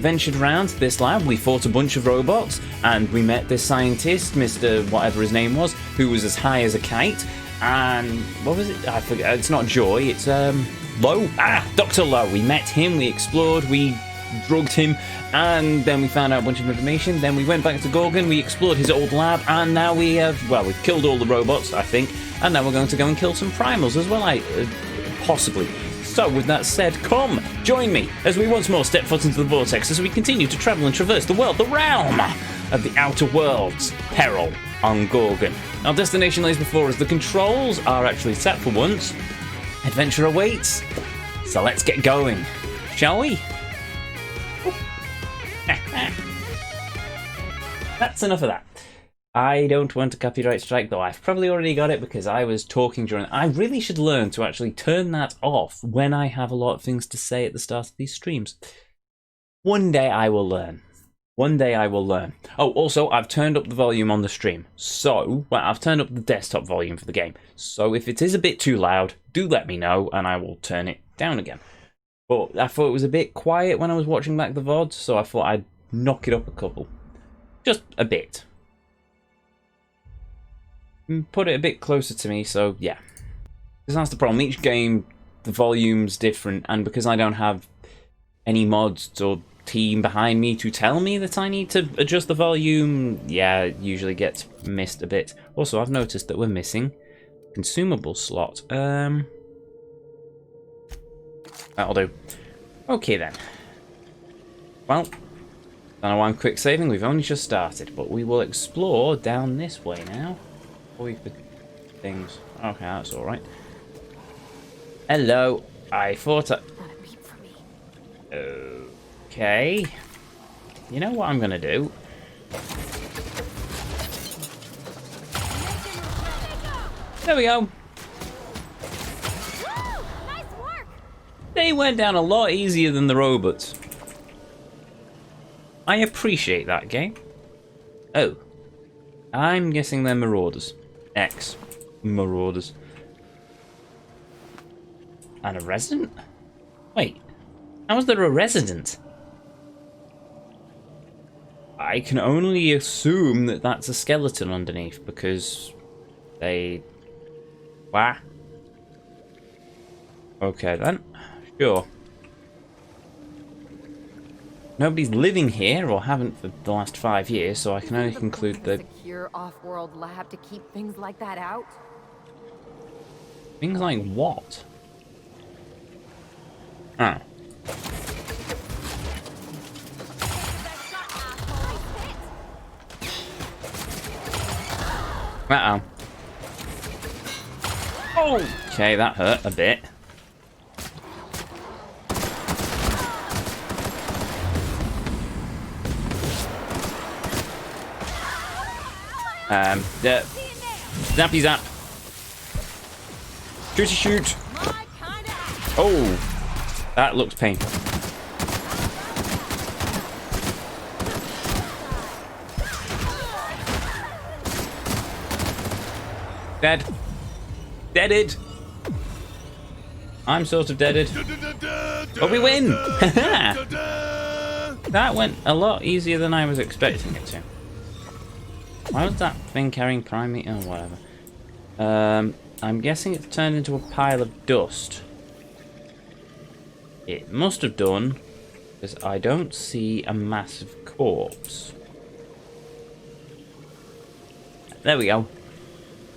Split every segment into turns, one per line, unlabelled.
ventured around this lab. We fought a bunch of robots, and we met this scientist, Mr. whatever his name was, who was as high as a kite. And what was it? I forget. It's not Joy. It's Lowe. Dr. Lowe. We met him. We explored. We drugged him, and then we found out a bunch of information. Then we went back to Gorgon. We explored his old lab, and now we have, well, we've killed all the robots, I think, and now we're going to go and kill some primals as well, possibly. So, with that said, come, join me as we once more step foot into the Vortex as we continue to travel and traverse the world, the realm of the Outer Worlds, Peril on Gorgon. Our destination lays before us. The controls are actually set for once. Adventure awaits. So let's get going, shall we? That's enough of that. I don't want a copyright strike, though. I've probably already got it because I was talking during... I really should learn to actually turn that off when I have a lot of things to say at the start of these streams. One day I will learn. One day I will learn. Oh, also, I've turned up the volume on the stream. So, well, I've turned up the desktop volume for the game. So if it is a bit too loud, do let me know and I will turn it down again. But I thought it was a bit quiet when I was watching back the VODs, so I thought I'd knock it up a couple. Just a bit. Put it a bit closer to me, so yeah. Because that's the problem. Each game, the volume's different, and because I don't have any mods or team behind me to tell me that I need to adjust the volume, yeah, it usually gets missed a bit. Also, I've noticed that we're missing consumable slot. That'll do. Okay then. Well, don't know why I'm quick saving. We've only just started, but we will explore down this way now. Things. Okay, that's all right. Hello. I thought I... Okay. You know what I'm gonna do? There we go. Nice work. They went down a lot easier than the robots. I appreciate that, game. Oh. I'm guessing they're marauders. Marauders. And a resident? Wait. How is there a resident? I can only assume that that's a skeleton underneath because they... Wah. Okay then. Sure. Nobody's living here, or haven't for the last 5 years, so I can only conclude that...
Secure off-world lab to keep things like that out?
Things like what? Oh. Uh-oh. Oh! Okay, that hurt a bit. Zappy zap. Shooty shoot. Oh, that looks painful. Dead. Deaded. I'm sort of deaded. But we win! That went a lot easier than I was expecting it to. Why was that thing carrying primate? Oh, whatever. I'm guessing it's turned into a pile of dust. It must have done, because I don't see a massive corpse. There we go.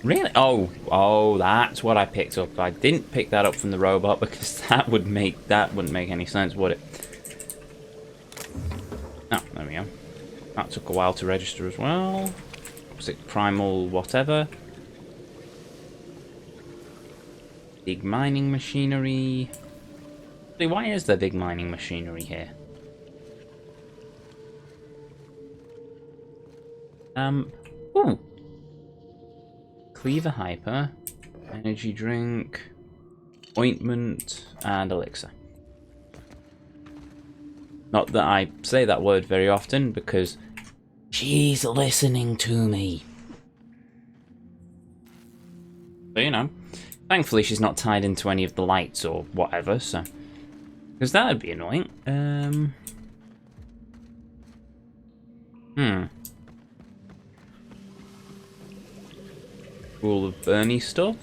Really? Oh, that's what I picked up. I didn't pick that up from the robot because that wouldn't make any sense, would it? Oh, there we go. That took a while to register as well. Was it primal whatever? Big mining machinery. Why is there big mining machinery here? Ooh. Cleaver hyper, energy drink, ointment, and elixir. Not that I say that word very often because she's listening to me. But you know, thankfully she's not tied into any of the lights or whatever, so. Because that would be annoying. Pool of Bernie stuff.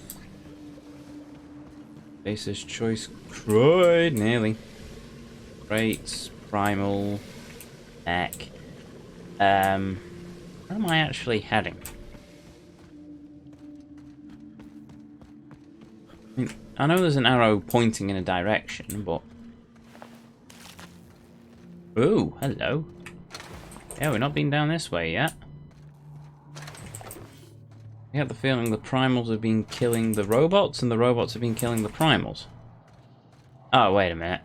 Basis choice. Right, nearly. Crates. Primal. Neck. Where am I actually heading? I know there's an arrow pointing in a direction, but... Ooh, hello. Yeah, we've not been down this way yet. I get the feeling the Primals have been killing the robots, and the robots have been killing the Primals. Oh, wait a minute.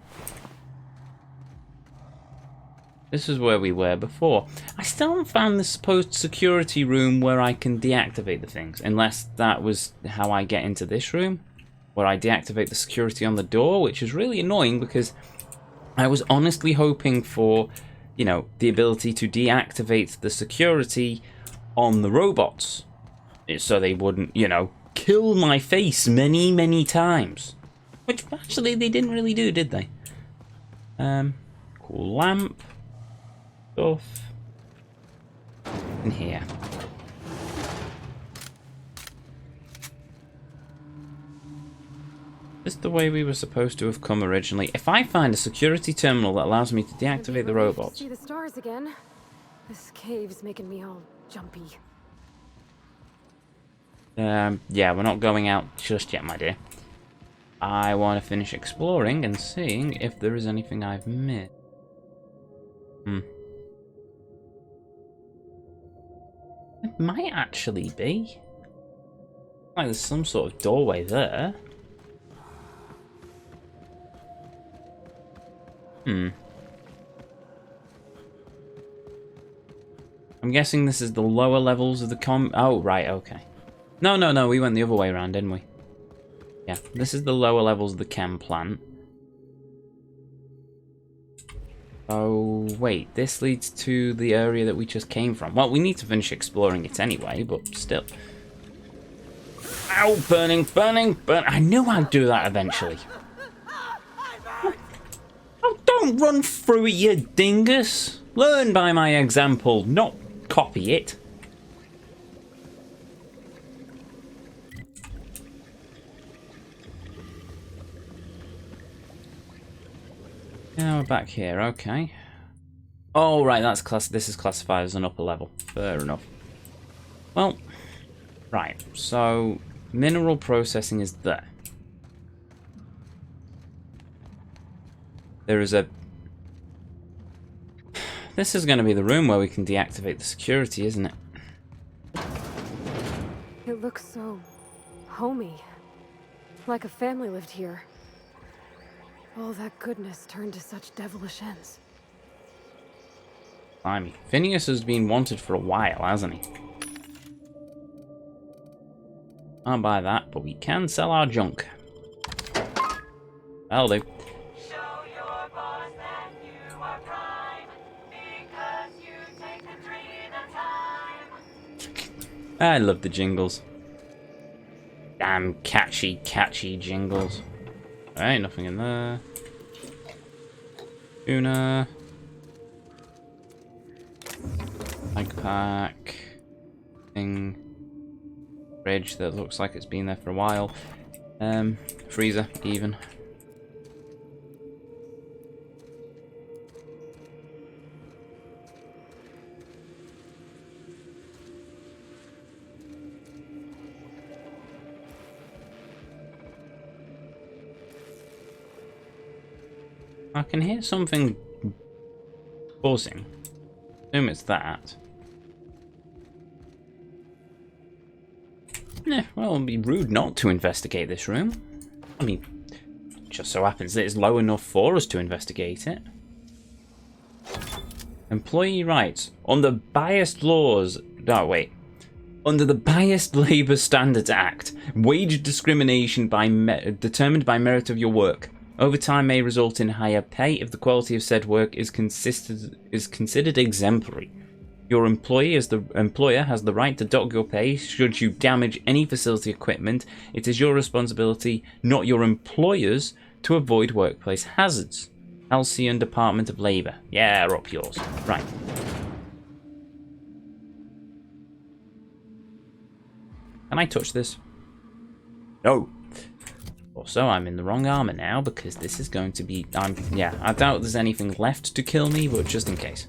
This is where we were before. I still haven't found the supposed security room where I can deactivate the things, unless that was how I get into this room, where I deactivate the security on the door, which is really annoying because I was honestly hoping for, you know, the ability to deactivate the security on the robots, so they wouldn't, you know, kill my face many, many times. Which actually they didn't really do, did they? Cool lamp. Stuff. In here. This is the way we were supposed to have come originally. If I find a security terminal that allows me to deactivate the robots.
See the stars again. This cave's making me all jumpy.
Yeah, we're not going out just yet, my dear. I want to finish exploring and seeing if there is anything I've missed. It might actually be. Like there's some sort of doorway there. I'm guessing this is the lower levels of the oh, right, okay. No, we went the other way around, didn't we? Yeah, this is the lower levels of the chem plant. Oh, wait, this leads to the area that we just came from. Well, we need to finish exploring it anyway, but still. Ow, burning. I knew I'd do that eventually. Oh, don't run through it, you dingus. Learn by my example, not copy it. Now we're back here, okay. Oh, right, this is classified as an upper level. Fair enough. Well, right, so mineral processing is there. There is a... This is going to be the room where we can deactivate the security, isn't it?
It looks so homey. Like a family lived here. All that goodness turned to such devilish ends.
Blimey. Phineas has been wanted for a while, hasn't he? Can't buy that, but we can sell our junk. That'll do.
Show your boss that you are prime, because you take the dream of time.
I love the jingles. Damn catchy jingles. Alright, nothing in there. Tuna. Bag pack. Thing. Fridge that looks like it's been there for a while. Freezer, even. I can hear something buzzing. Assume it's that. Well, it'd be rude not to investigate this room. I mean, just so happens that it's low enough for us to investigate it. Employee rights. Under biased laws... No, wait. Under the Biased Labour Standards Act, wage discrimination determined by merit of your work. Overtime may result in higher pay if the quality of said work is considered exemplary. Your employer has the right to dock your pay should you damage any facility equipment. It is your responsibility, not your employer's, to avoid workplace hazards. Halcyon Department of Labour. Yeah, up yours. Right. Can I touch this? No. Also, I'm in the wrong armor now because this is going to be... yeah, I doubt there's anything left to kill me, but just in case.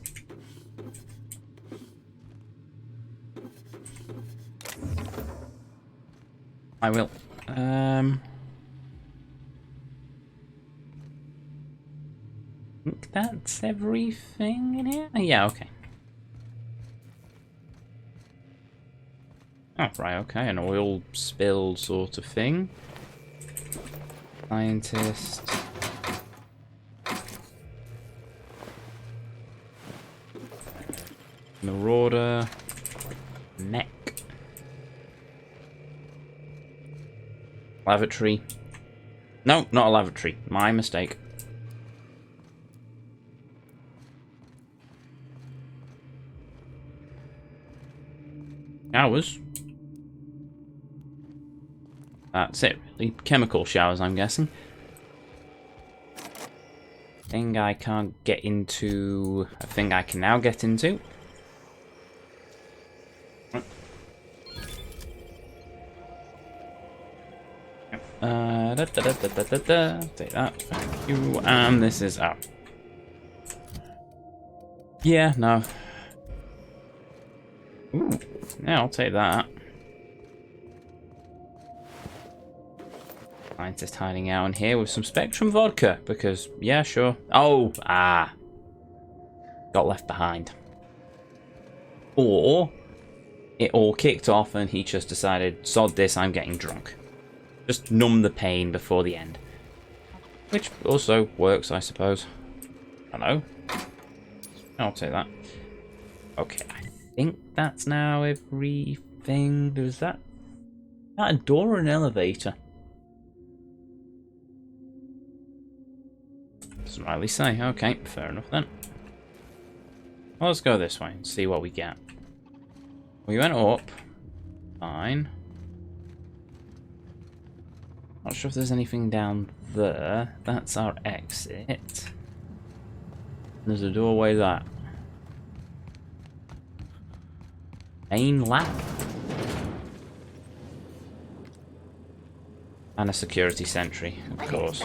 I will. I think that's everything in here? Yeah, okay. Oh, right, okay, an oil spill sort of thing. Scientist. Marauder. Neck. Lavatory. No, not a lavatory. My mistake. Showers. That's it, really. Chemical showers, I'm guessing. Thing I can't get into. A thing I can now get into. Take that. Thank you. And this is up. Yeah, no. Ooh. Yeah, I'll take that. Scientist hiding out in here with some Spectrum vodka because, yeah, sure. Oh, got left behind. Or it all kicked off and he just decided, sod this, I'm getting drunk. Just numb the pain before the end. Which also works, I suppose. I don't know. I'll take that. Okay, I think that's now everything. There's that a door or an elevator? Doesn't rightly say. Okay, fair enough then. Well, let's go this way and see what we get. We went up. Fine. Not sure if there's anything down there. That's our exit. There's a doorway there. Main lab. And a security sentry, of course.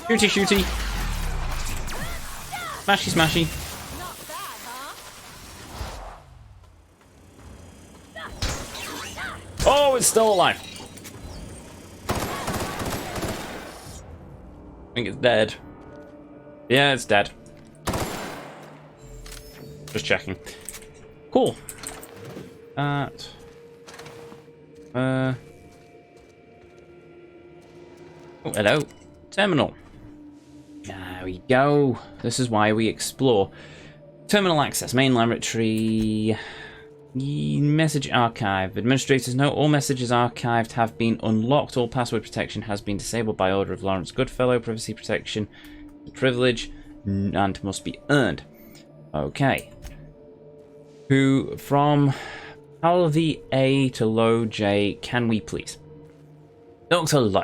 Shooty, shooty. Smashy, smashy. Oh, it's still alive. I think it's dead. Yeah, it's dead. Just checking. Cool. That. Oh, hello. Terminal. There we go. This is why we explore. Terminal access. Main laboratory. Message archive. Administrators note all messages archived have been unlocked. All password protection has been disabled by order of Lawrence Goodfellow. Privacy protection, privilege, and must be earned. Okay. Who from Halvey A to Low J can we please? Dr. Low.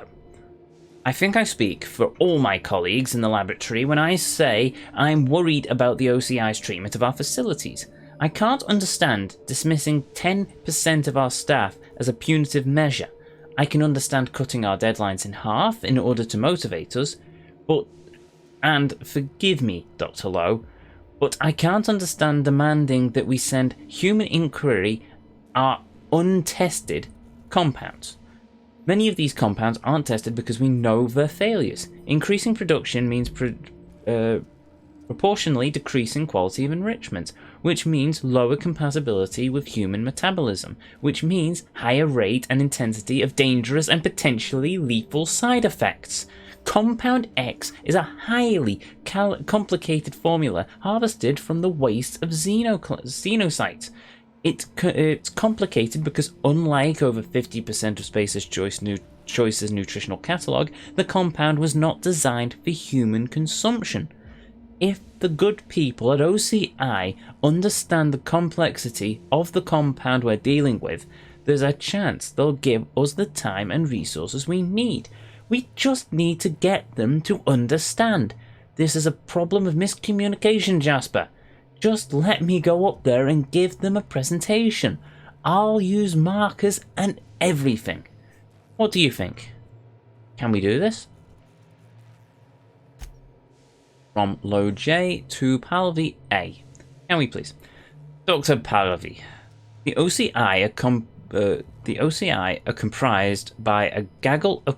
I think I speak for all my colleagues in the laboratory when I say I'm worried about the OCI's treatment of our facilities. I can't understand dismissing 10% of our staff as a punitive measure. I can understand cutting our deadlines in half in order to motivate us, and forgive me, Dr. Lowe, but I can't understand demanding that we send human inquiry our untested compounds. Many of these compounds aren't tested because we know their failures. Increasing production means proportionally decreasing quality of enrichment, which means lower compatibility with human metabolism, which means higher rate and intensity of dangerous and potentially lethal side effects. Compound X is a highly complicated formula harvested from the waste of xenocytes. It's complicated because, unlike over 50% of Spacer's Choice's nutritional catalogue, the compound was not designed for human consumption. If the good people at OCI understand the complexity of the compound we're dealing with, there's a chance they'll give us the time and resources we need. We just need to get them to understand. This is a problem of miscommunication, Jasper. Just let me go up there and give them a presentation. I'll use markers and everything. What do you think? Can we do this? From Low J to Palvi A. Can we please? Dr. Palvi. The OCI are comprised by a gaggle of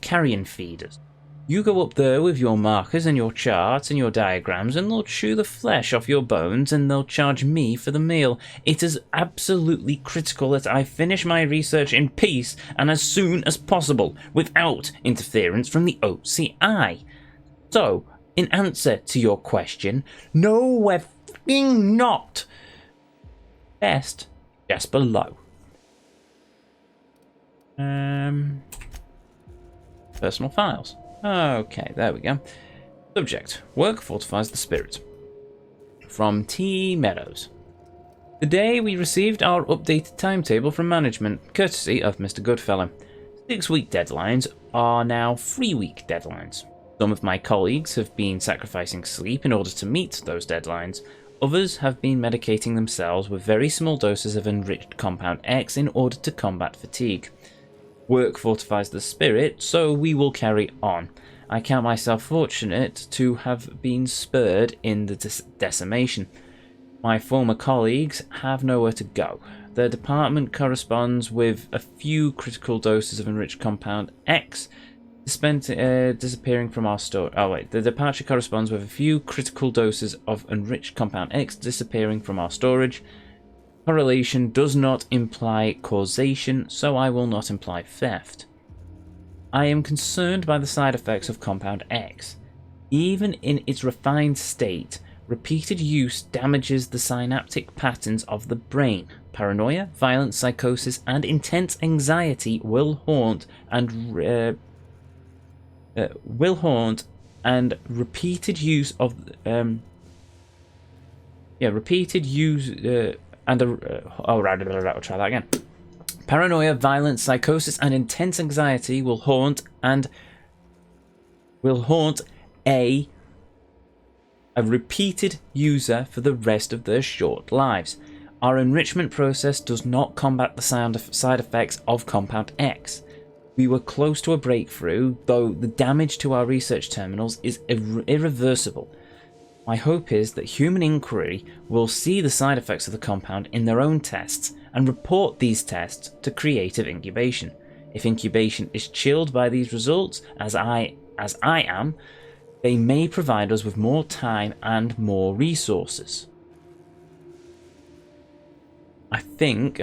carrion feeders. You go up there with your markers and your charts and your diagrams, and they'll chew the flesh off your bones, and they'll charge me for the meal. It is absolutely critical that I finish my research in peace and as soon as possible, without interference from the OCI. So, in answer to your question, no, we're f***ing not. Best, Jasper Lowe. Personal files. Okay, there we go. Subject: work fortifies the spirit. From T. Meadows. Today we received our updated timetable from management, courtesy of Mr. Goodfellow. 6-week deadlines are now 3-week deadlines. Some of my colleagues have been sacrificing sleep in order to meet those deadlines. Others have been medicating themselves with very small doses of enriched compound X in order to combat fatigue. Work fortifies the spirit, so we will carry on. I count myself fortunate to have been spared in the decimation. My former colleagues have nowhere to go. The department corresponds with a few critical doses of enriched compound X disappearing from our store. The departure corresponds with a few critical doses of enriched compound X disappearing from our storage. Correlation does not imply causation, so I will not imply theft. I am concerned by the side effects of Compound X. Even in its refined state, repeated use damages the synaptic patterns of the brain. Paranoia, violent psychosis, and intense anxiety will haunt, and repeated use of I'll try that again. Paranoia, violence, psychosis, and intense anxiety will haunt a repeated user for the rest of their short lives. Our enrichment process does not combat the side effects of Compound X. We were close to a breakthrough, though the damage to our research terminals is irreversible. My hope is that Human Inquiry will see the side effects of the compound in their own tests and report these tests to Creative Incubation. If Incubation is chilled by these results, as I am, they may provide us with more time and more resources. I think...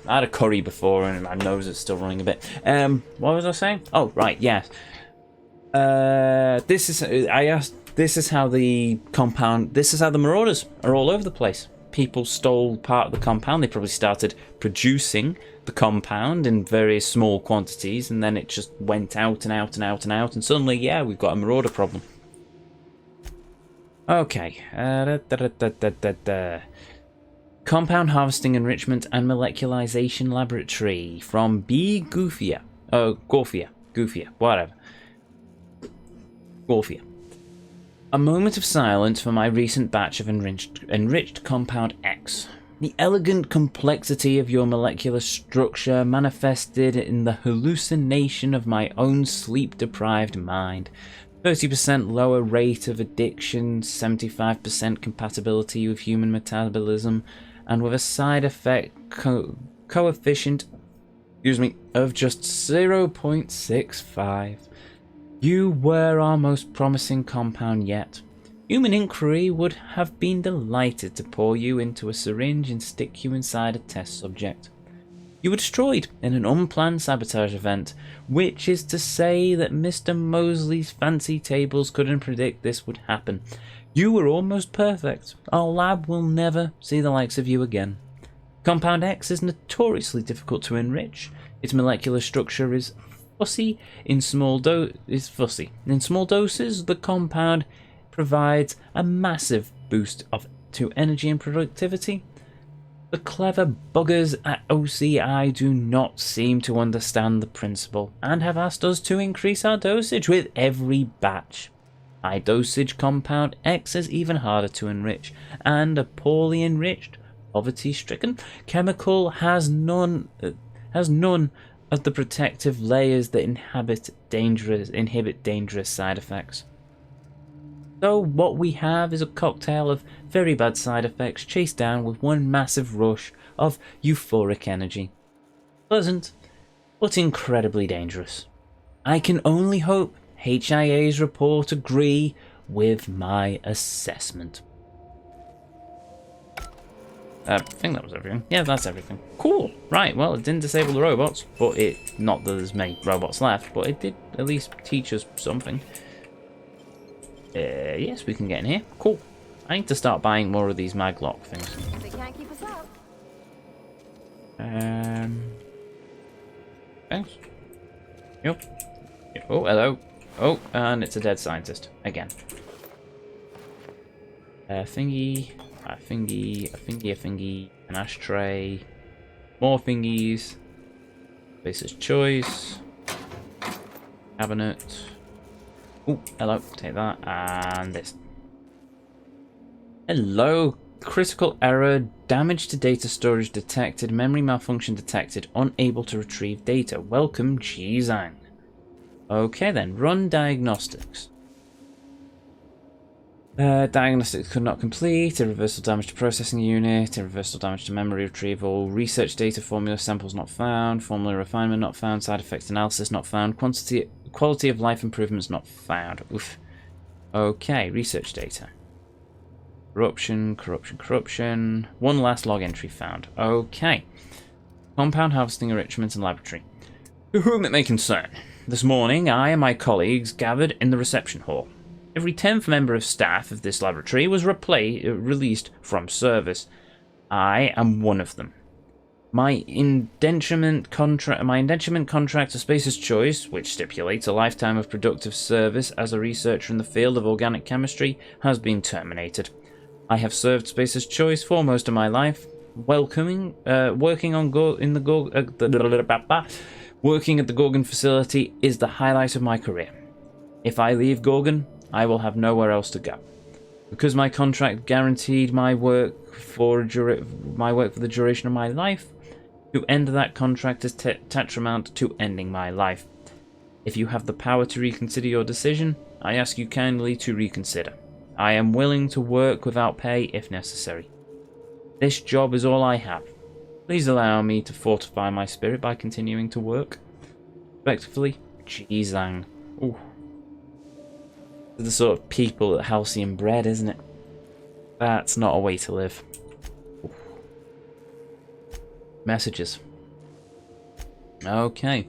I had a curry before and my nose is still running a bit. What was I saying? Oh, right, yes. This is how the marauders are all over the place. People stole part of the compound. They probably started producing the compound in various small quantities, and then it just went out and out and out and out, and suddenly, yeah, we've got a marauder problem. Okay. Compound Harvesting Enrichment and Molecularization Laboratory from B. Goofia. Gorfia, whatever. Gorfia. A moment of silence for my recent batch of enriched Compound X. The elegant complexity of your molecular structure manifested in the hallucination of my own sleep-deprived mind. 30% lower rate of addiction, 75% compatibility with human metabolism, and with a side effect coefficient of just 0.65. You were our most promising compound yet. Human Inquiry would have been delighted to pour you into a syringe and stick you inside a test subject. You were destroyed in an unplanned sabotage event, which is to say that Mr. Mosley's fancy tables couldn't predict this would happen. You were almost perfect. Our lab will never see the likes of you again. Compound X is notoriously difficult to enrich. Its molecular structure is fussy. In small doses, the compound provides a massive boost to energy and productivity. The clever buggers at OCI do not seem to understand the principle and have asked us to increase our dosage with every batch. High dosage compound X is even harder to enrich, and a poorly enriched, poverty-stricken chemical has none of the protective layers that inhibit dangerous side effects. So what we have is a cocktail of very bad side effects chased down with one massive rush of euphoric energy. Pleasant, but incredibly dangerous. I can only hope HIA's report agree with my assessment. I think that was everything. Yeah, that's everything. Cool. Right, well, it didn't disable the robots, but not that there's many robots left, but it did at least teach us something. Yes, we can get in here. Cool. I need to start buying more of these maglock things.
They can't keep us out.
Thanks. Yep. Oh, hello. Oh, and it's a dead scientist. Again. A thingy. An ashtray. More thingies. Spacer's choice. Cabinet. Oh, hello. Take that. And this. Hello. Critical error. Damage to data storage detected. Memory malfunction detected. Unable to retrieve data. Welcome, Jizang. Okay then. Run diagnostics. Diagnostics could not complete. Irreversible damage to processing unit. Irreversible damage to memory retrieval. Research data formula samples not found. Formula refinement not found. Side effects analysis not found. Quality of life improvements not found. Oof. Okay, research data. Corruption. One last log entry found. Okay. Compound harvesting enrichment and laboratory. To whom it may concern. This morning, I and my colleagues gathered in the reception hall. Every 10th member of staff of this laboratory was released from service. I am one of them. My indenturement contract to Spacer's Choice, which stipulates a lifetime of productive service as a researcher in the field of organic chemistry, has been terminated. I have served Spacer's Choice for most of my life, working at the Gorgon facility is the highlight of my career. If I leave Gorgon, I will have nowhere else to go. Because my contract guaranteed my work for the duration of my life, to end that contract is tantamount to ending my life. If you have the power to reconsider your decision, I ask you kindly to reconsider. I am willing to work without pay if necessary. This job is all I have. Please allow me to fortify my spirit by continuing to work. Respectfully, Jizang. Ooh. They're the sort of people that halcyon bread, isn't it? That's not a way to live. Ooh. Messages. Okay.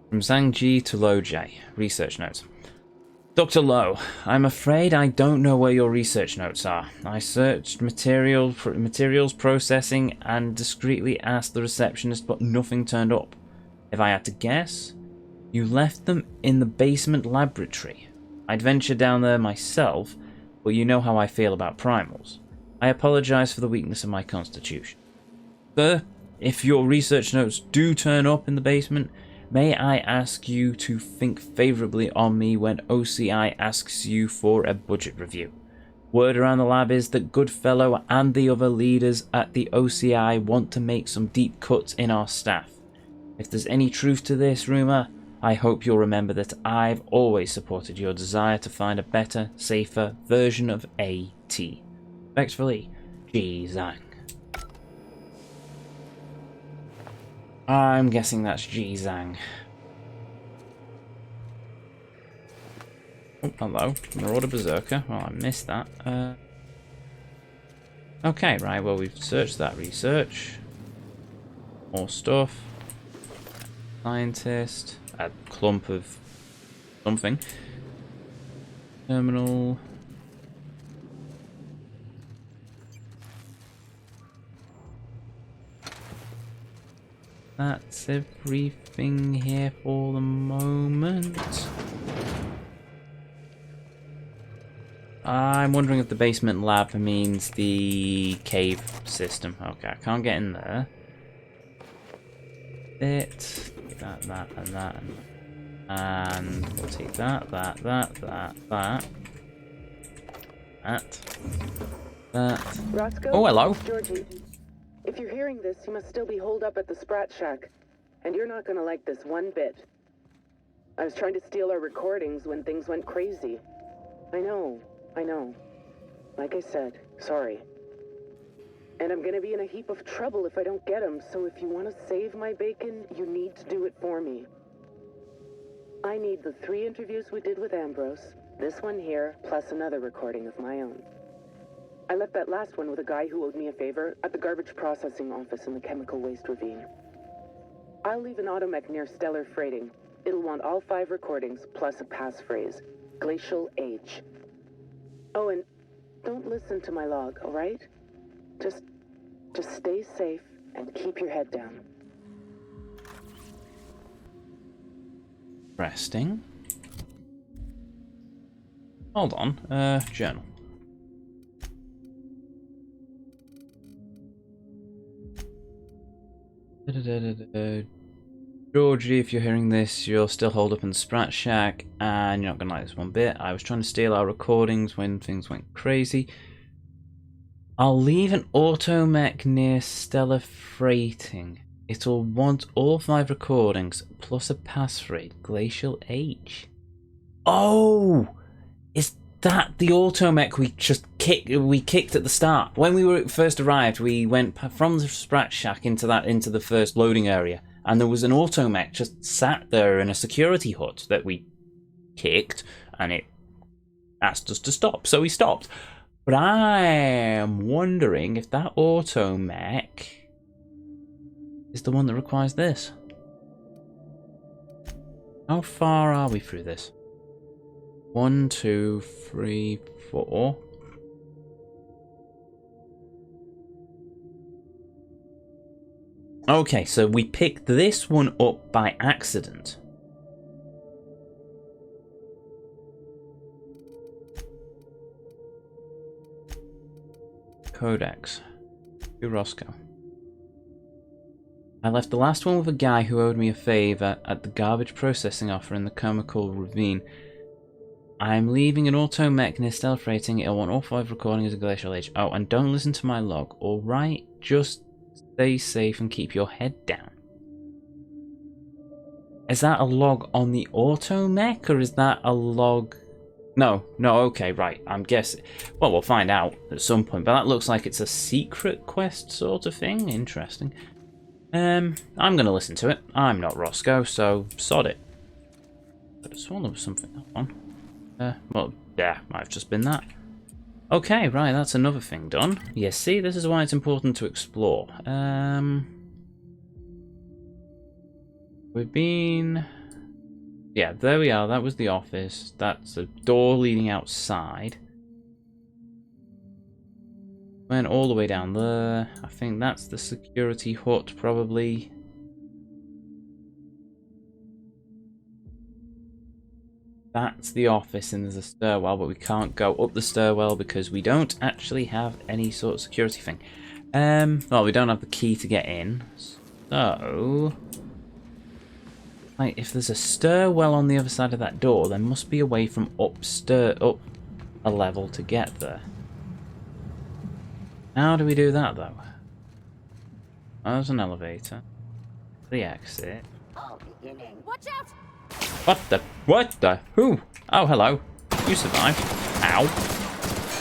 From Zhangji to Lo J. Research notes. Dr. Lowe, I'm afraid I don't know where your research notes are. I searched materials processing and discreetly asked the receptionist, but nothing turned up. If I had to guess, you left them in the basement laboratory. I'd venture down there myself, but you know how I feel about primals. I apologize for the weakness of my constitution. Sir, if your research notes do turn up in the basement, may I ask you to think favourably on me when OCI asks you for a budget review. Word around the lab is that Goodfellow and the other leaders at the OCI want to make some deep cuts in our staff. If there's any truth to this rumour, I hope you'll remember that I've always supported your desire to find a better, safer version of AT. Respectfully, Jizang. I'm guessing that's Jizang. Oh, hello. Marauder Berserker. Well, I missed that. Okay, right, well, we've searched that research. More stuff. Scientist. A clump of something. Terminal. That's everything here for the moment. I'm wondering if the basement lab means the cave system. Okay, I can't get in there. That, and that. And we'll take that.
Roscoe?
Oh, hello.
Georgie, if you're hearing this, you must still be holed up at the Sprat Shack. And you're not gonna like this one bit. I was trying to steal our recordings when things went crazy. I know. Like I said, sorry. And I'm gonna be in a heap of trouble if I don't get them, so if you want to save my bacon, you need to do it for me. I need the 3 interviews we did with Ambrose, this one here, plus another recording of my own. I left that last one with a guy who owed me a favor at the garbage processing office in the chemical waste ravine. I'll leave an automech near Stellar Freighting. It'll want all 5 recordings, plus a passphrase. Glacial Age. Oh, and don't listen to my log, alright? Just stay safe and keep your head down.
Resting. Hold on. Journal. Georgie, if you're hearing this, you're still holed up in the Sprat Shack, and you're not gonna like this one bit. I was trying to steal our recordings when things went crazy. I'll leave an automech near Stellar Freighting. It'll want all 5 recordings, plus a passphrase. Glacial Age. Oh! Is that the automech we kicked at the start? When we first arrived, we went from the Sprat Shack into the first loading area. And there was an automech just sat there in a security hut that we kicked, and it asked us to stop, so we stopped. But I am wondering if that automech is the one that requires this. How far are we through this? 1, 2, 3, 4. Okay, so we picked this one up by accident. Codex. To Roscoe. I left the last one with a guy who owed me a favour at the garbage processing offer in the chemical ravine. I'm leaving an automech near Stellar Freighting. It'll want all 5 recordings of Glacial Age. Oh, and don't listen to my log, alright? Just stay safe and keep your head down. Is that a log on the automech, or is that a log... No, okay, right, I'm guessing... Well, we'll find out at some point, but that looks like it's a secret quest sort of thing. Interesting. I'm going to listen to it. I'm not Roscoe, so sod it. But I swore there was something else on. Well, yeah, might have just been that. Okay, right, that's another thing done. Yeah, see, this is why it's important to explore. We've been... Yeah, there we are. That was the office. That's a door leading outside. Went all the way down there. I think that's the security hut, probably. That's the office, and there's a stairwell, but we can't go up the stairwell because we don't actually have any sort of security thing. Well, we don't have the key to get in. So... Like, if there's a stairwell on the other side of that door, there must be a way from up a level to get there. How do we do that, though? There's an elevator. The exit.
Watch out!
What the? Who? Oh, hello. You survived. Ow.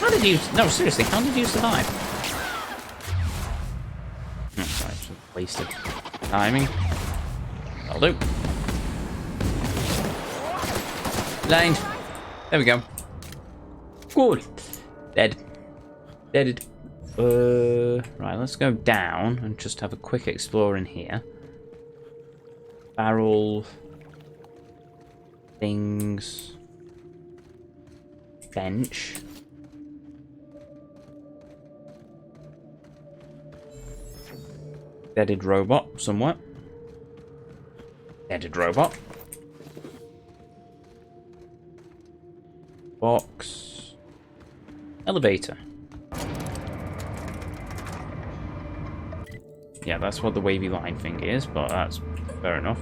How did you... No, seriously, how did you survive? Oh, sorry, just wasted timing. That'll do. Blind. There we go. Good. Dead. Deaded. Right, let's go down and just have a quick explore in here. Barrel. Things. Bench. Deaded robot somewhere. Deaded robot. Box. Elevator. Yeah, that's what the wavy line thing is, but that's fair enough.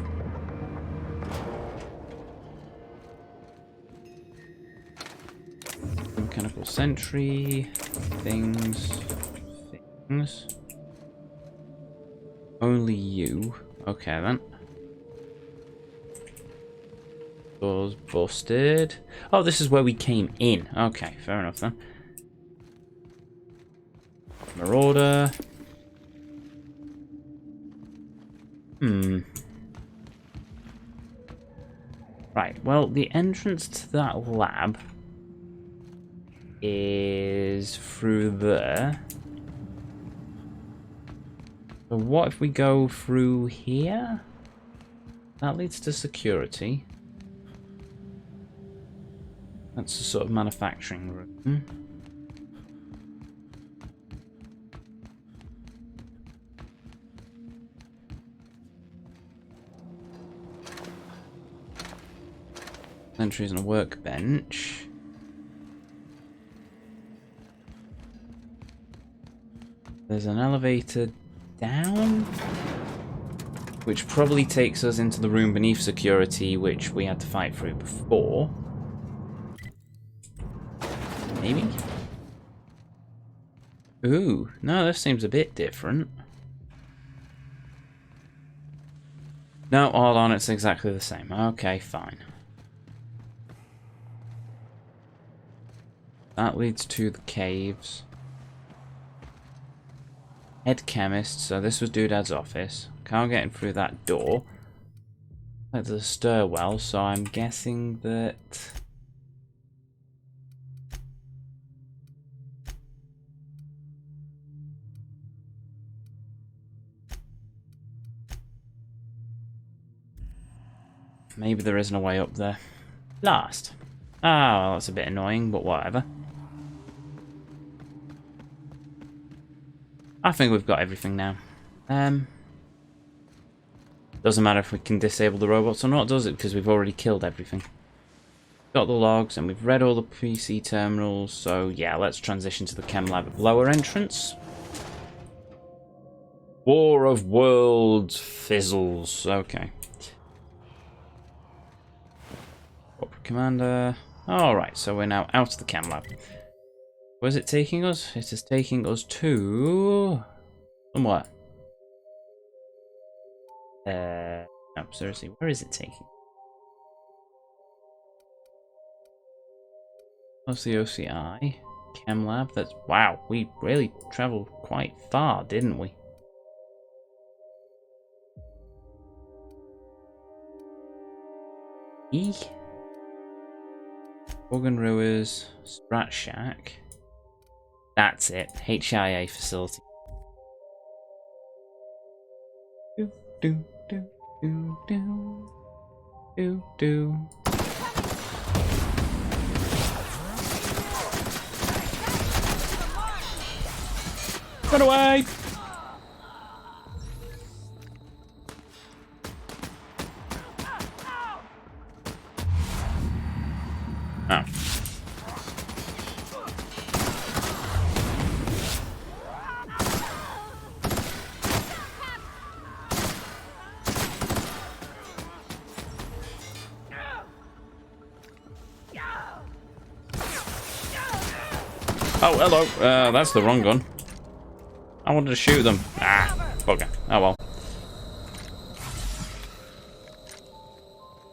Mechanical sentry. Things. Only you. Okay then. Doors busted. Oh, this is where we came in. Okay, fair enough then. Marauder. Right, well, the entrance to that lab is through there. So what if we go through here? That leads to security. That's a sort of manufacturing room. Entries on a workbench. There's an elevator down, which probably takes us into the room beneath security, which we had to fight through before. Maybe? Ooh, no, this seems a bit different. No, hold on, it's exactly the same. Okay, fine. That leads to the caves. Head chemist, so this was Doodad's office. Can't get in through that door. Like there's a stairwell, so I'm guessing that... maybe there isn't a way up there. Last. Oh, well, that's a bit annoying, but whatever. I think we've got everything now. Doesn't matter if we can disable the robots or not, does it? Because we've already killed everything. Got the logs, and we've read all the PC terminals, so yeah, let's transition to the chem lab lower entrance. War of Worlds fizzles. Okay. Corporate Commander. Alright, so we're now out of the chem lab. Where's it taking us? It is taking us to... somewhere. No, seriously, where is it taking? What's the OCI? Chem lab? That's... wow, we really travelled quite far, didn't we? E? Gorgon Ruiz, Sprat Shack. That's it. HIA facility. Do do do do do do do. Run away! Oh. Oh, hello. That's the wrong gun. I wanted to shoot them. Ah, bugger. Oh well.